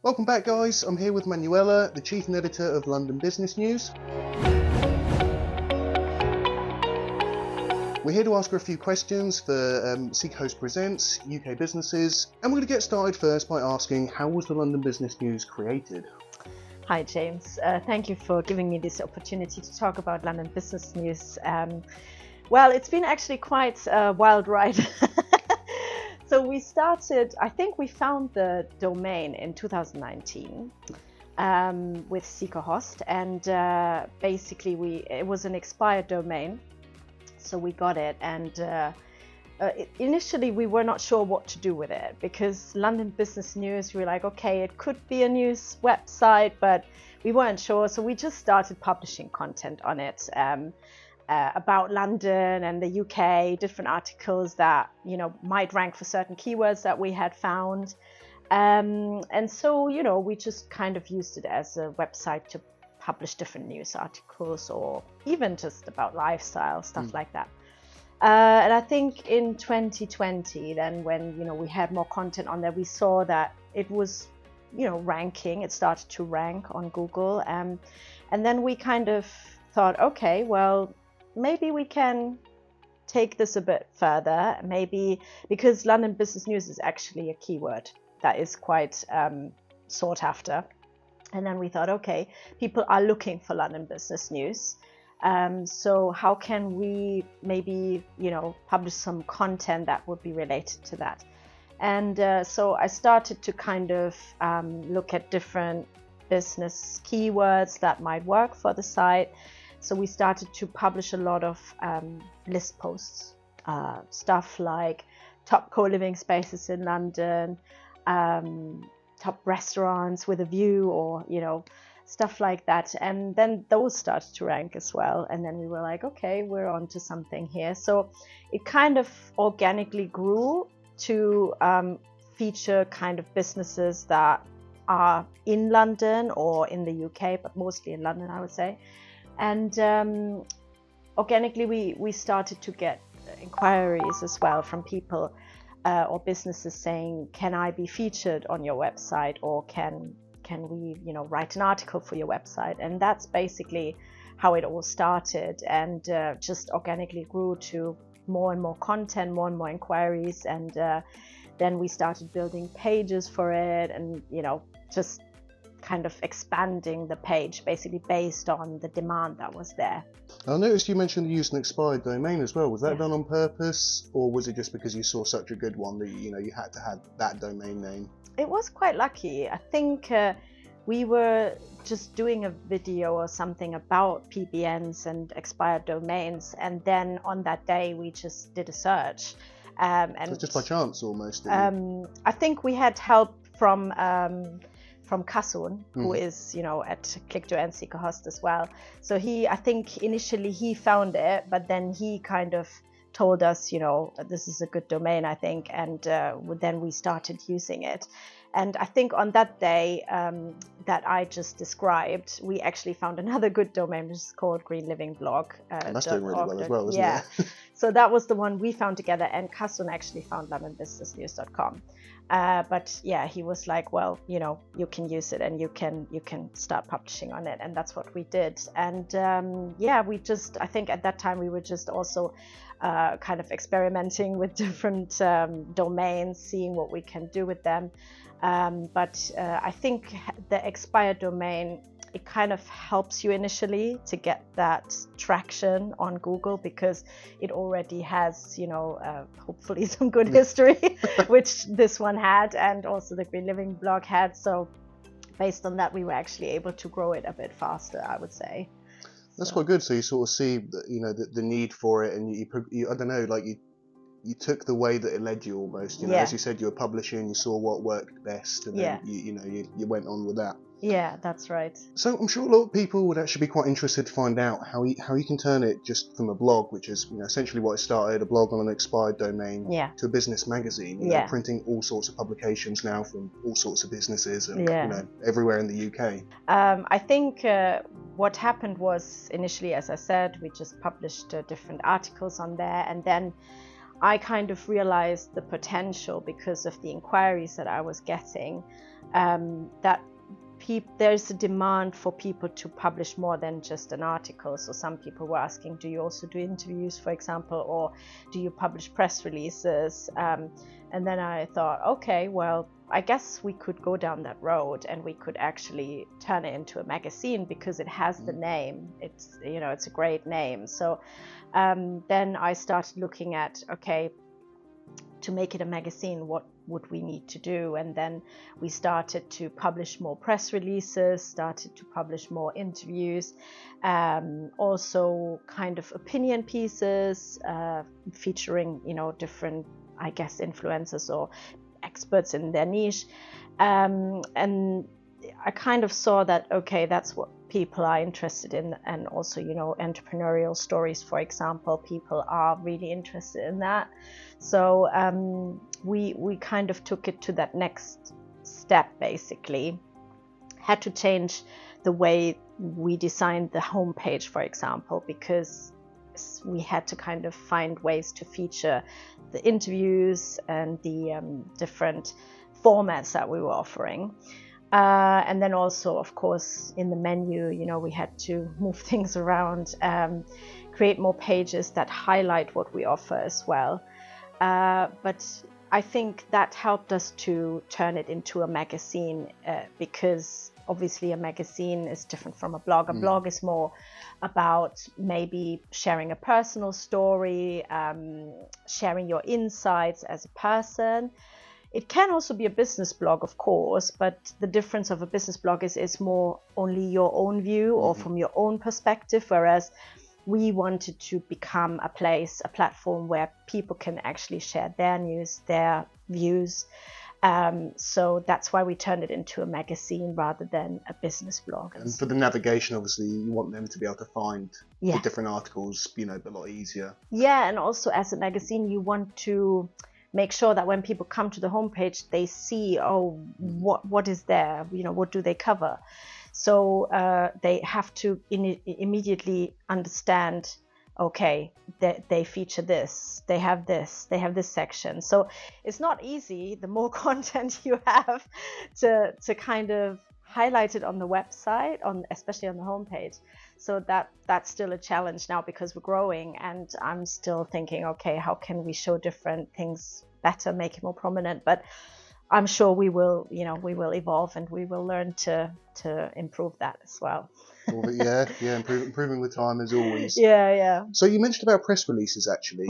Welcome back, guys. I'm here with Manuela, the Chief Editor of London Business News. We're here to ask her a few questions for SeekaHost Presents UK Businesses, and we're going to get started first by asking, how was the London Business News created? Hi James, thank you for giving me this opportunity to talk about London Business News. Well, it's been actually quite a wild ride. So we found the domain in 2019 with SeekaHost, and basically it was an expired domain. So we got it, and initially we were not sure what to do with it, because London Business News, we were like, okay, it could be a news website, but we weren't sure. So we just started publishing content on it about London and the UK, different articles that, might rank for certain keywords that we had found. And so, we just kind of used it as a website to publish different news articles, or even just about lifestyle, stuff like that. And I think in 2020, then when, we had more content on there, we saw that it was, ranking. It started to rank on Google. And then we kind of thought, okay, well, maybe we can take this a bit further, maybe, because London Business News is actually a keyword that is quite sought after. And then we thought, okay, people are looking for London Business News. So how can we maybe, publish some content that would be related to that? And so I started to kind of look at different business keywords that might work for the site. So we started to publish a lot of list posts, stuff like top co-living spaces in London, top restaurants with a view, or stuff like that. And then those started to rank as well, and then we were like, okay, we're on to something here. So it kind of organically grew to feature kind of businesses that are in London or in the UK, but mostly in London, I would say. And organically we started to get inquiries as well from people or businesses saying, can I be featured on your website, or can we write an article for your website? And that's basically how it all started, and just organically grew to more and more content, more and more inquiries, and then we started building pages for it, and just kind of expanding the page basically based on the demand that was there. I noticed you mentioned you used an expired domain as well. Was that done on purpose, or was it just because you saw such a good one that you had to have that domain name? It was quite lucky. I think we were just doing a video or something about PBNs and expired domains, and then on that day we just did a search. And so just by chance almost? I think we had help from Kasun, who is, at Click2 and SeekaHost as well. So I think initially he found it, but then he kind of told us, this is a good domain, I think, and then we started using it. And I think on that day that I just described, we actually found another good domain, which is called Green Living Blog. That's doing really well as well, isn't it? So that was the one we found together, and Kasun actually found londonbusinessnews.com. But yeah, he was like, well, you can use it and you can start publishing on it, and that's what we did. And I think at that time we were just also kind of experimenting with different domains, seeing what we can do with them. But I think the expired domain, it kind of helps you initially to get that traction on Google, because it already has, hopefully some good history, which this one had, and also the Green Living blog had. So based on that, we were actually able to grow it a bit faster, I would say. That's quite good. So you sort of see, the need for it, and you I don't know, like you took the way that it led you almost. As you said, you were publishing, you saw what worked best, and then you went on with that. Yeah, that's right. So I'm sure a lot of people would actually be quite interested to find out how you can turn it just from a blog, which is essentially what it started, a blog on an expired domain, to a business magazine, printing all sorts of publications now from all sorts of businesses and everywhere in the UK. I think what happened was, initially, as I said, we just published different articles on there, and then I kind of realized the potential because of the inquiries that I was getting, that there's a demand for people to publish more than just an article. So some people were asking, do you also do interviews, for example, or do you publish press releases? And then I thought, okay, well, I guess we could go down that road and we could actually turn it into a magazine because it has the name. It's, you know, it's a great name. So then I started looking at, okay, to make it a magazine, what would we need to do? And then we started to publish more press releases, started to publish more interviews, also kind of opinion pieces featuring, you know, different, I guess, influencers or experts in their niche. And I kind of saw that, okay, that's what people are interested in. And also, you know, entrepreneurial stories, for example, people are really interested in that. So we kind of took it to that next step, basically. Had to change the way we designed the homepage, for example, because we had to kind of find ways to feature the interviews and the different formats that we were offering. And then also, of course, in the menu, you know, we had to move things around, create more pages that highlight what we offer as well. But I think that helped us to turn it into a magazine, because obviously a magazine is different from a blog. A blog is more about maybe sharing a personal story, sharing your insights as a person. It can also be a business blog, of course, but the difference of a business blog is it's more only your own view or from your own perspective, whereas we wanted to become a platform where people can actually share their news, their views. So that's why we turned it into a magazine rather than a business blog. And for the navigation, obviously, you want them to be able to find the different articles, you know, a lot easier. Yeah, and also as a magazine, you want to make sure that when people come to the homepage, they see, oh, what is there? You know, what do they cover? So they have to immediately understand, okay, they feature this, they have this section. So it's not easy, the more content you have, to kind of highlight it on the website, especially on the homepage. So that's still a challenge now because we're growing, and I'm still thinking, okay, how can we show different things better, make it more prominent? But I'm sure we will evolve and we will learn to improve that as well. Improving with time as always. Yeah. So you mentioned about press releases, actually.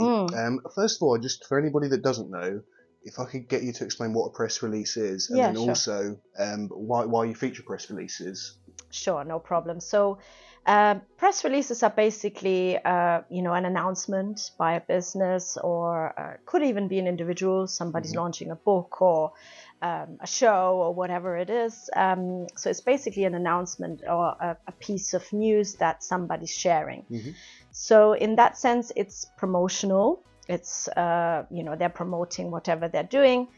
First of all, just for anybody that doesn't know, if I could get you to explain what a press release is, and then also why you feature press releases. Sure, no problem. So press releases are basically, an announcement by a business, or could even be an individual. Somebody's launching a book or a show or whatever it is. So it's basically an announcement or a piece of news that somebody's sharing. So in that sense, it's promotional. It's, they're promoting whatever they're doing.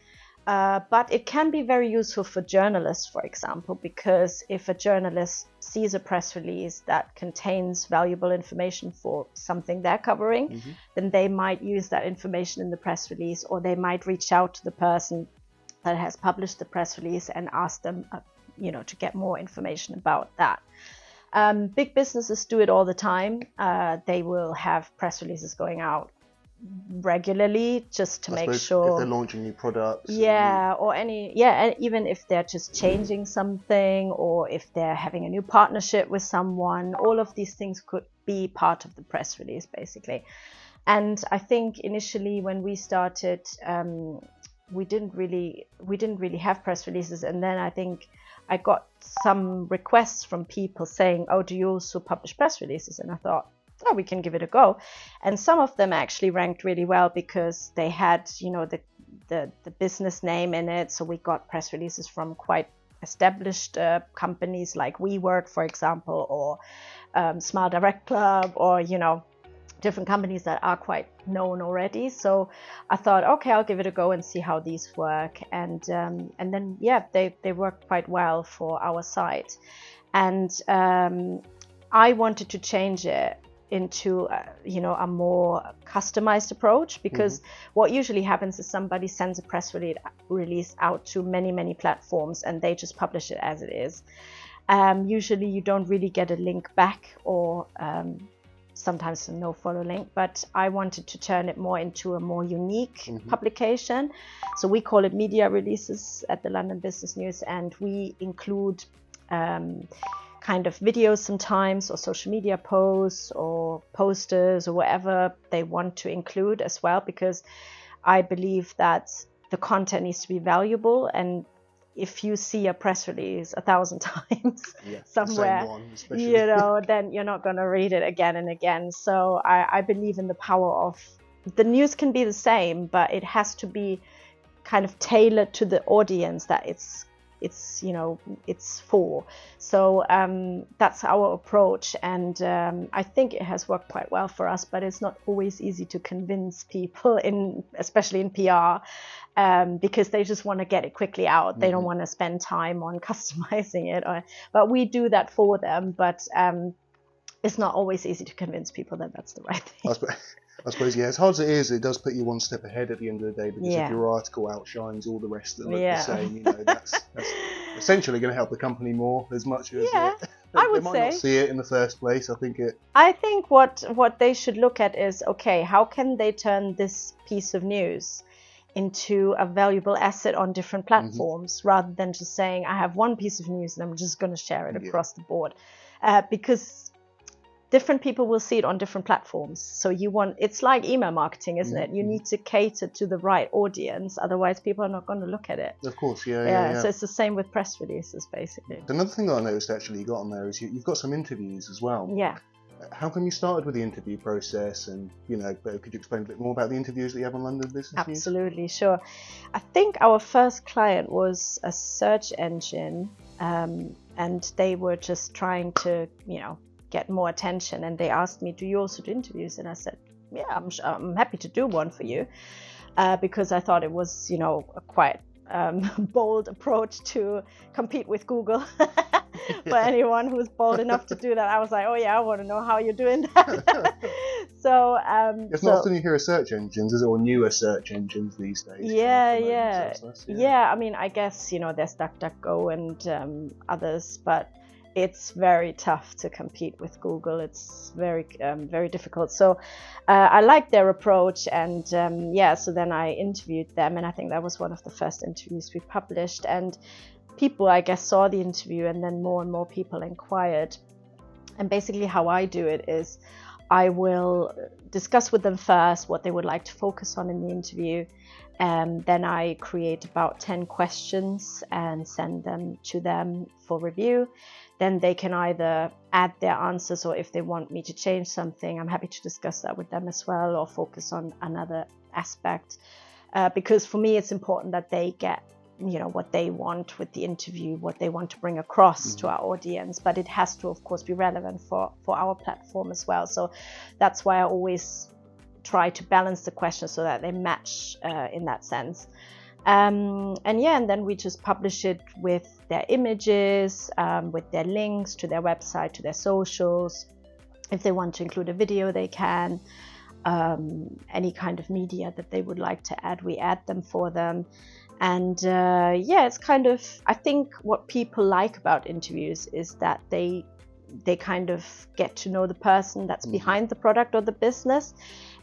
But it can be very useful for journalists, for example, because if a journalist sees a press release that contains valuable information for something they're covering, then they might use that information in the press release, or they might reach out to the person that has published the press release and ask them, to get more information about that. Big businesses do it all the time. They will have press releases going out regularly just to make sure if they're launching new products, and even if they're just changing something, or if they're having a new partnership with someone, all of these things could be part of the press release, basically. And I think initially when we started, we didn't really have press releases, and then I think I got some requests from people saying, oh, do you also publish press releases? And I thought, oh, we can give it a go. And some of them actually ranked really well because they had, the business name in it. So we got press releases from quite established companies like WeWork, for example, or Smile Direct Club, or, different companies that are quite known already. So I thought, okay, I'll give it a go and see how these work. And then, they worked quite well for our site. And I wanted to change it into a more customized approach, because what usually happens is somebody sends a press release out to many platforms and they just publish it as it is. Usually you don't really get a link back, or sometimes a no follow link, but I wanted to turn it more into a more unique publication. So we call it media releases at the London Business News, and we include kind of videos sometimes, or social media posts or posters or whatever they want to include as well, because I believe that the content needs to be valuable, and if you see a press release 1,000 times somewhere, then you're not going to read it again and again. So I believe in the power of the news. Can be the same, but it has to be kind of tailored to the audience that it's for. So that's our approach, and I think it has worked quite well for us, but it's not always easy to convince people, especially in PR, because they just want to get it quickly out. They don't want to spend time on customizing it, but we do that for them. But it's not always easy to convince people that that's the right thing. I suppose, as hard as it is, it does put you one step ahead at the end of the day, because if your article outshines all the rest that look the same, that's essentially going to help the company more, as much as I would they might say not see it in the first place. I think what they should look at is, okay, how can they turn this piece of news into a valuable asset on different platforms, rather than just saying, I have one piece of news and I'm just going to share it across the board, because different people will see it on different platforms. So it's like email marketing, isn't it? You need to cater to the right audience, otherwise people are not going to look at it. Of course, So it's the same with press releases, basically. Another thing that I noticed actually you got on there is you've got some interviews as well. Yeah. How come you started with the interview process, and could you explain a bit more about the interviews that you have on London Business News? Absolutely, sure. I think our first client was a search engine, and they were just trying to get more attention, and they asked me, do you also do interviews? And I said, I'm happy to do one for you, because I thought it was a quite bold approach to compete with Google. For anyone who's bold enough to do that, I was like, I want to know how you're doing that. So it's not often you hear of search engines, is it, or newer search engines these days? I mean, I guess there's DuckDuckGo and others, but it's very tough to compete with Google. It's very difficult. So I like their approach, and so then I interviewed them, and I think that was one of the first interviews we published, and people, I guess, saw the interview, and then more and more people inquired. And basically how I do it is I will discuss with them first what they would like to focus on in the interview, and then I create about 10 questions and send them to them for review. Then they can either add their answers, or if they want me to change something, I'm happy to discuss that with them as well, or focus on another aspect, because for me it's important that they get what they want with the interview, what they want to bring across to our audience, but it has to, of course, be relevant for our platform as well. So that's why I always try to balance the questions so that they match in that sense. And then we just publish it with their images, with their links to their website, to their socials. If they want to include a video, they can. Any kind of media that they would like to add, we add them for them. And it's kind of, I think what people like about interviews is that they kind of get to know the person that's behind the product or the business.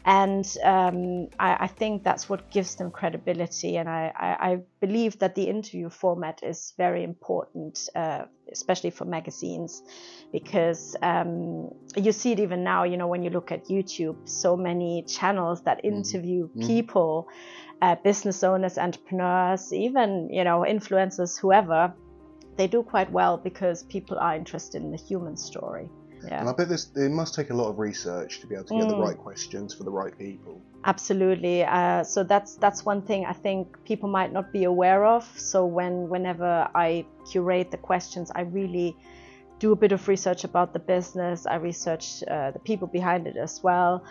And I think that's what gives them credibility. And I believe that the interview format is very important, especially for magazines, because you see it even now, when you look at YouTube, so many channels that interview people, business owners, entrepreneurs, even, influencers, whoever, they do quite well because people are interested in the human story. Yeah. And I bet it must take a lot of research to be able to get the right questions for the right people. Absolutely. So that's one thing I think people might not be aware of. So whenever I curate the questions, I really do a bit of research about the business. I research the people behind it as well,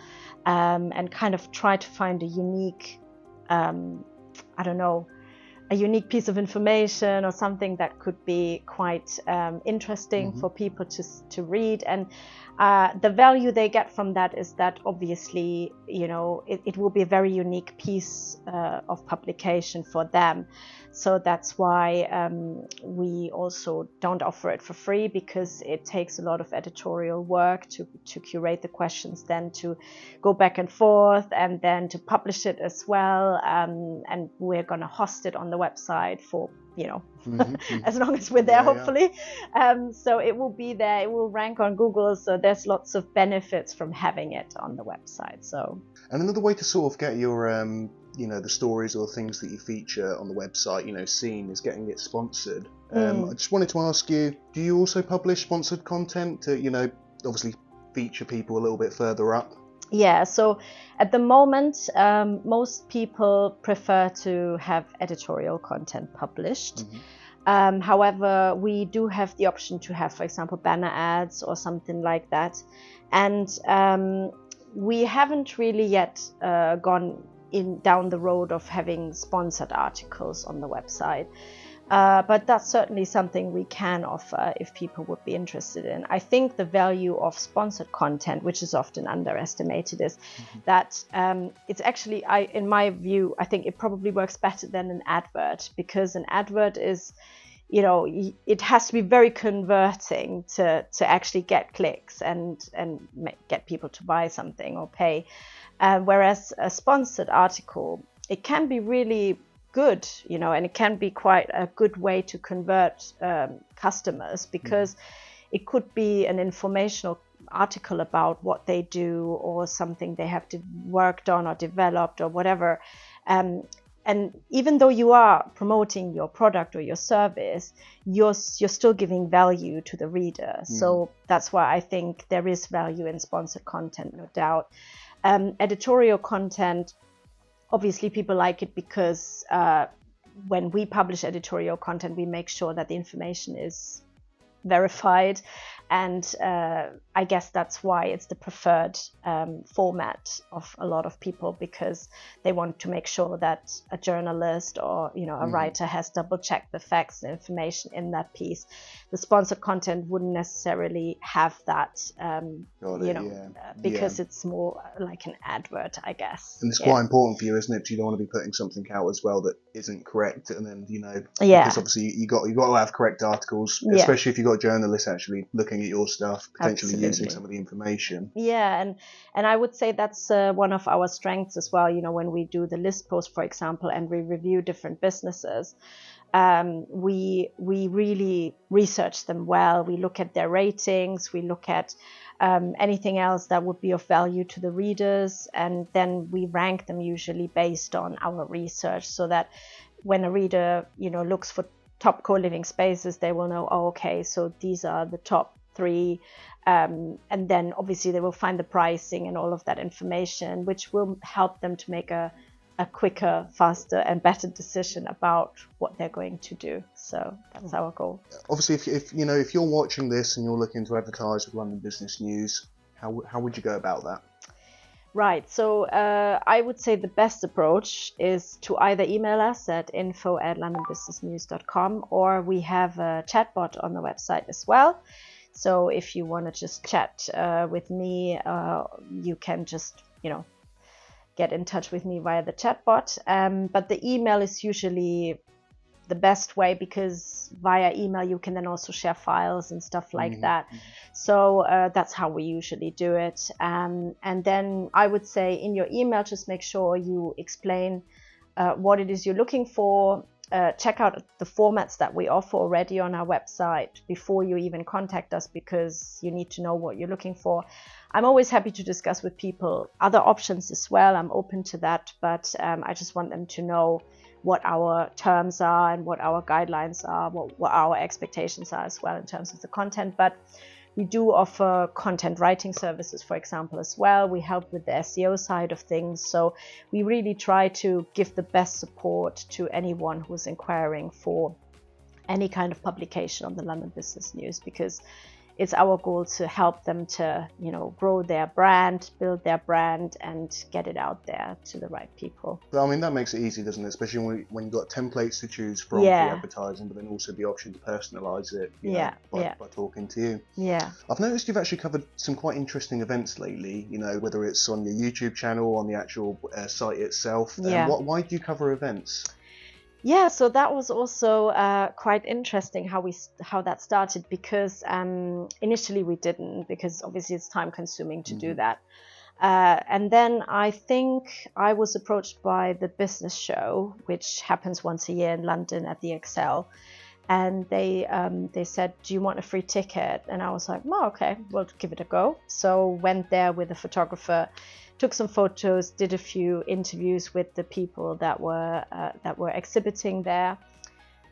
and kind of try to find a unique, a unique piece of information or something that could be quite interesting for people to read. And the value they get from that is that obviously, you know, it will be a very unique piece of publication for them. So that's why we also don't offer it for free, because it takes a lot of editorial work to curate the questions, then to go back and forth, and then to publish it as well. And we're going to host it on the website for, you know, as long as we're there, hopefully. So it will be there, it will rank on Google. So there's lots of benefits from having it on the website. So, and another way to sort of get your you know, the stories or things that you feature on the website, you know, seen, is getting it sponsored. I just wanted to ask you, do you also publish sponsored content to, you know, obviously feature people a little bit further up? Yeah, so at the moment, most people prefer to have editorial content published. However, we do have the option to have, for example, banner ads or something like that. And we haven't really yet gone down the road of having sponsored articles on the website. But that's certainly something we can offer if people would be interested in. I think the value of sponsored content, which is often underestimated, is that it's actually, in my view, I think it probably works better than an advert, because an advert is, you know, it has to be very converting to actually get clicks and get people to buy something or pay. Whereas a sponsored article, it can be really good, you know, and it can be quite a good way to convert customers, because it could be an informational article about what they do or something they have worked on or developed or whatever. And even though you are promoting your product or your service, you're still giving value to the reader. So that's why I think there is value in sponsored content, no doubt. Editorial content, obviously people like it because when we publish editorial content, we make sure that the information is verified. And I guess that's why it's the preferred format of a lot of people, because they want to make sure that a journalist or, you know, a writer has double checked the facts and information in that piece. The sponsored content wouldn't necessarily have that, because it's more like an advert, I guess. And it's quite important for you, isn't it? Because you don't want to be putting something out as well that isn't correct, and then, you know, because obviously you got to have correct articles, especially if you've got journalists actually looking at your stuff, potentially using some of the information. Yeah, and I would say that's one of our strengths as well. You know, when we do the list post, for example, and we review different businesses, we really research them well. We look at their ratings, we look at anything else that would be of value to the readers, and then we rank them usually based on our research, so that when a reader, you know, looks for top co-living spaces, they will know, oh, okay, so these are the top 3, and then obviously they will find the pricing and all of that information, which will help them to make a quicker, faster and better decision about what they're going to do. So that's our goal. Obviously, if you know, if you're watching this and you're looking to advertise with London Business News, how would you go about that? Right, so I would say the best approach is to either email us at info@londonbusinessnews.com, or we have a chatbot on the website as well. So if you want to just chat with me, you can just, you know, get in touch with me via the chatbot. But the email is usually the best way, because via email you can then also share files and stuff like that. So that's how we usually do it. And then I would say in your email, just make sure you explain what it is you're looking for. Check out the formats that we offer already on our website before you even contact us, because you need to know what you're looking for. I'm always happy to discuss with people other options as well. I'm open to that, but I just want them to know what our terms are and what our guidelines are, what our expectations are as well in terms of the content. But we do offer content writing services, for example, as well. We help with the SEO side of things. So we really try to give the best support to anyone who's inquiring for any kind of publication on the London Business News, because it's our goal to help them to, you know, grow their brand, build their brand, and get it out there to the right people. But I mean, that makes it easy, doesn't it? Especially when you've got templates to choose from for advertising, but then also the option to personalize it by talking to you. Yeah. I've noticed you've actually covered some quite interesting events lately, you know, whether it's on your YouTube channel, on the actual site itself. Why do you cover events? Yeah, so that was also quite interesting how that started, because initially we didn't, because obviously it's time consuming to do that. And then I think I was approached by the business show, which happens once a year in London at the Excel. And they said, do you want a free ticket? And I was like, oh, okay, we'll give it a go. So went there with a photographer, took some photos, did a few interviews with the people that were exhibiting there.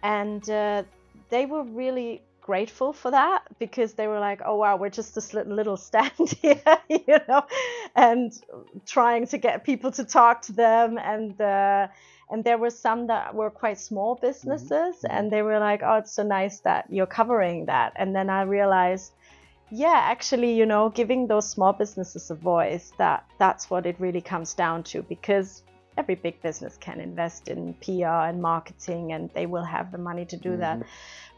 And they were really grateful for that, because they were like, oh wow, we're just this little stand here, you know, and trying to get people to talk to them. And there were some that were quite small businesses, and they were like, oh, it's so nice that you're covering that. And then I realized, yeah, actually, you know, giving those small businesses a voice, that's what it really comes down to, because every big business can invest in PR and marketing, and they will have the money to do that.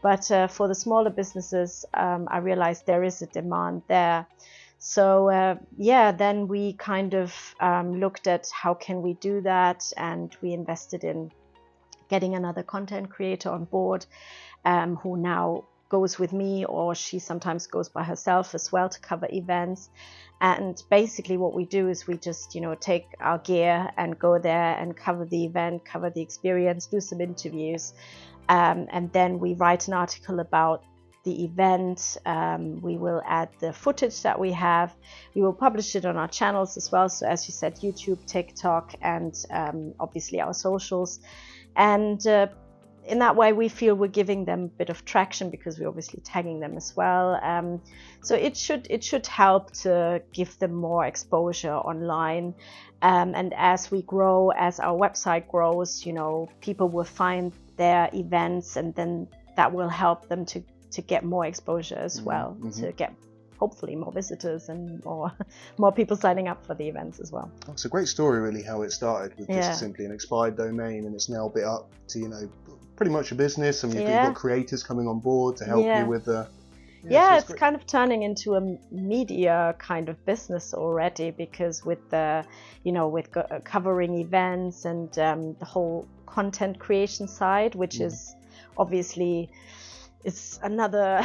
But for the smaller businesses, I realized there is a demand there. So then we kind of looked at how can we do that, and we invested in getting another content creator on board, who now goes with me, or she sometimes goes by herself as well to cover events. And basically what we do is we just, you know, take our gear and go there and cover the event, cover the experience, do some interviews, and then we write an article about the event. We will add the footage that we have. We will publish it on our channels as well. So as you said, YouTube, TikTok, and obviously our socials. And in that way, we feel we're giving them a bit of traction, because we're obviously tagging them as well. So it should help to give them more exposure online. And as we grow, as our website grows, you know, people will find their events, and then that will help them to get more exposure as well, to get hopefully more visitors and more people signing up for the events as well. It's a great story, really, how it started with just simply an expired domain, and it's now built up to, you know, pretty much a business, and you've got creators coming on board to help you with the... it's kind of turning into a media kind of business already, because with the, you know, with covering events and the whole content creation side, which is obviously is another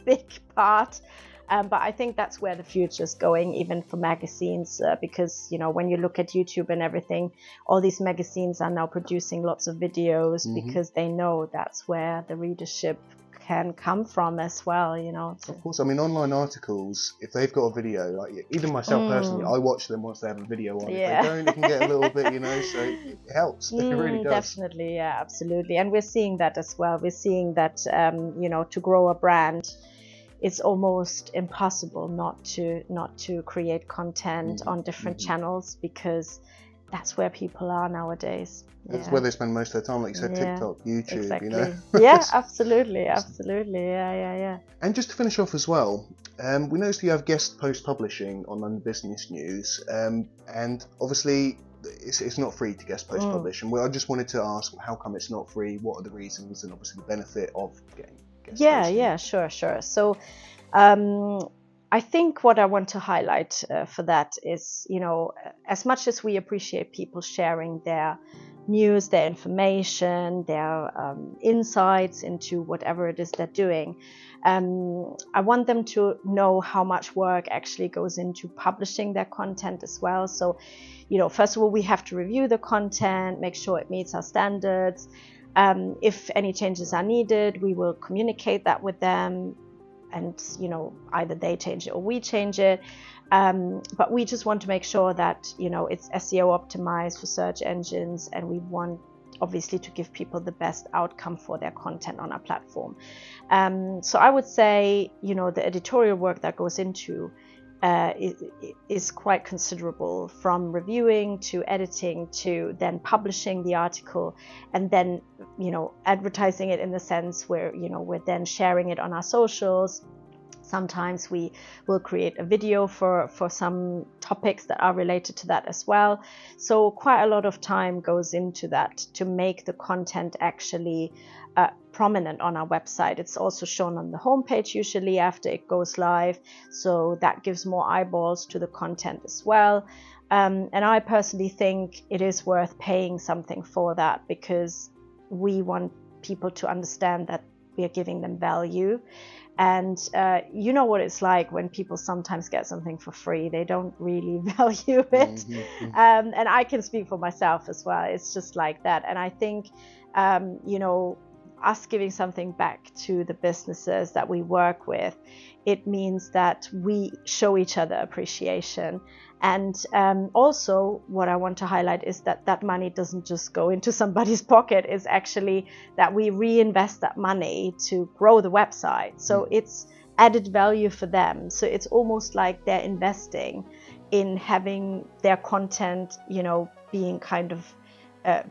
big part. But I think that's where the future is going, even for magazines, because, you know, when you look at YouTube and everything, all these magazines are now producing lots of videos, because they know that's where the readership can come from as well, you know. Of course, I mean, online articles, if they've got a video, like even myself personally, I watch them once they have a video on. If they don't, it can get a little bit, you know, so it helps. It really does. Definitely, yeah, absolutely. And we're seeing that as well. We're seeing that, you know, to grow a brand, it's almost impossible not to create content on different channels, because that's where people are nowadays. That's where they spend most of their time, like you said, TikTok, YouTube, exactly. you know. Yeah, absolutely, yeah. And just to finish off as well, we noticed you have guest post publishing on London Business News, and obviously it's not free to guest post publish. And I just wanted to ask, how come it's not free? What are the reasons, and obviously the benefit of getting guest posting? Yeah, sure. So I think what I want to highlight for that is, you know, as much as we appreciate people sharing their news, their information, their insights into whatever it is they're doing, I want them to know how much work actually goes into publishing their content as well. So, you know, first of all, we have to review the content, make sure it meets our standards. If any changes are needed, we will communicate that with them, and, you know, either they change it or we change it. But we just want to make sure that, you know, it's SEO optimized for search engines, and we want obviously to give people the best outcome for their content on our platform. So I would say, you know, the editorial work that goes into is quite considerable, from reviewing to editing to then publishing the article, and then, you know, advertising it in the sense where, you know, we're then sharing it on our socials, Sometimes we will create a video for some topics that are related to that as well. So quite a lot of time goes into that to make the content actually prominent on our website. It's also shown on the homepage usually after it goes live. So that gives more eyeballs to the content as well. And I personally think it is worth paying something for that, because we want people to understand that we are giving them value. And you know what it's like when people sometimes get something for free, they don't really value it. Mm-hmm. And I can speak for myself as well. It's just like that. And I think, you know, us giving something back to the businesses that we work with, it means that we show each other appreciation. And also what I want to highlight is that that money doesn't just go into somebody's pocket. It's actually that we reinvest that money to grow the website. So it's added value for them. So it's almost like they're investing in having their content, you know, being kind of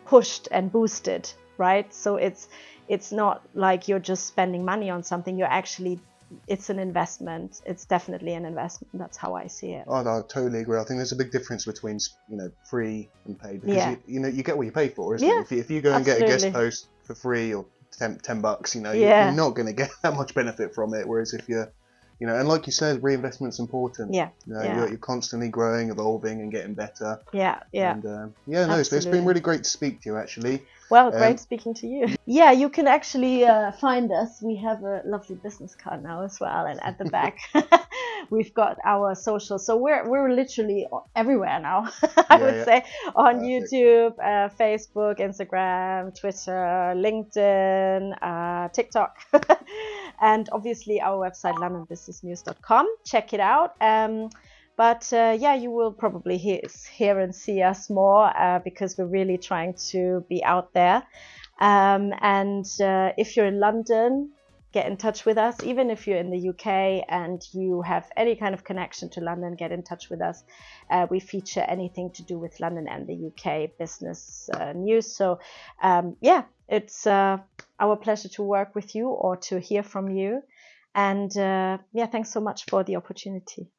pushed and boosted, right? So it's not like you're just spending money on something. You're actually, it's an investment. It's definitely an investment. That's how I see it. Oh, no, I totally agree. I think there's a big difference between, you know, free and paid, because you know, you get what you pay for, isn't it? If you go and get a guest post for free or $10, you know, you're not going to get that much benefit from it. Whereas if you're, you know, and like you said, reinvestment's important. Yeah. You know, you're constantly growing, evolving, and getting better. Yeah. And no, it's been really great to speak to you, actually. Well, great speaking to you. Yeah, you can actually find us. We have a lovely business card now as well, and at the back we've got our social. So we're literally everywhere now. I would say on YouTube, Facebook, Instagram, Twitter, LinkedIn, TikTok, and obviously our website londonbusinessnews.com. Check it out. But you will probably hear and see us more because we're really trying to be out there. And if you're in London, get in touch with us. Even if you're in the UK and you have any kind of connection to London, get in touch with us. We feature anything to do with London and the UK business news. So it's our pleasure to work with you or to hear from you. And thanks so much for the opportunity.